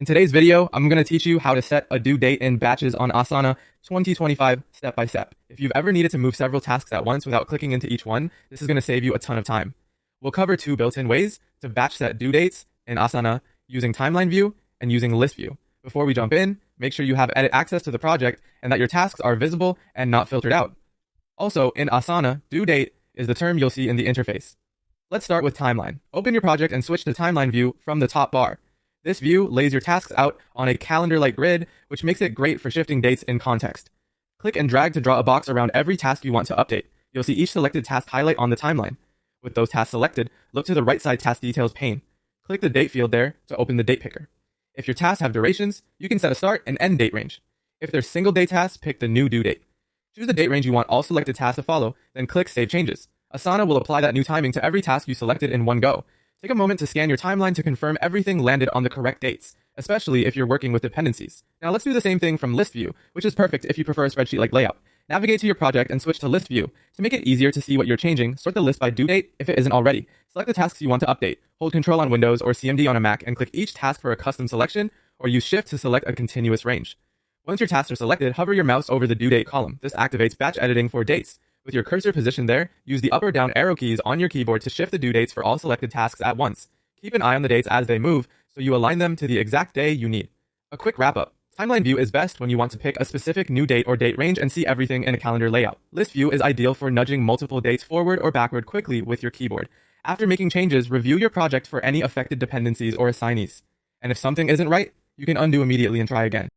In today's video, I'm going to teach you how to set a due date in batches on Asana 2025 step by step. If you've ever needed to move several tasks at once without clicking into each one, this is going to save you a ton of time. We'll cover two built-in ways to batch set due dates in Asana using timeline view and using list view. Before we jump in, make sure you have edit access to the project and that your tasks are visible and not filtered out. Also, in Asana, due date is the term you'll see in the interface. Let's start with timeline. Open your project and switch to timeline view from the top bar. This view lays your tasks out on a calendar-like grid, which makes it great for shifting dates in context. Click and drag to draw a box around every task you want to update. You'll see each selected task highlight on the timeline. With those tasks selected, look to the right side task details pane. Click the date field there to open the date picker. If your tasks have durations, you can set a start and end date range. If they're single day tasks, pick the new due date. Choose the date range you want all selected tasks to follow, then click Save Changes. Asana will apply that new timing to every task you selected in one go. Take a moment to scan your timeline to confirm everything landed on the correct dates, especially if you're working with dependencies. Now let's do the same thing from list view, which is perfect if you prefer a spreadsheet-like layout. Navigate to your project and switch to list view. To make it easier to see what you're changing, sort the list by due date if it isn't already. Select the tasks you want to update. Hold Control on Windows or CMD on a Mac and click each task for a custom selection, or use Shift to select a continuous range. Once your tasks are selected, hover your mouse over the due date column. This activates batch editing for dates. With your cursor positioned there, use the up or down arrow keys on your keyboard to shift the due dates for all selected tasks at once. Keep an eye on the dates as they move, so you align them to the exact day you need. A quick wrap-up. Timeline view is best when you want to pick a specific new date or date range and see everything in a calendar layout. List view is ideal for nudging multiple dates forward or backward quickly with your keyboard. After making changes, review your project for any affected dependencies or assignees. And if something isn't right, you can undo immediately and try again.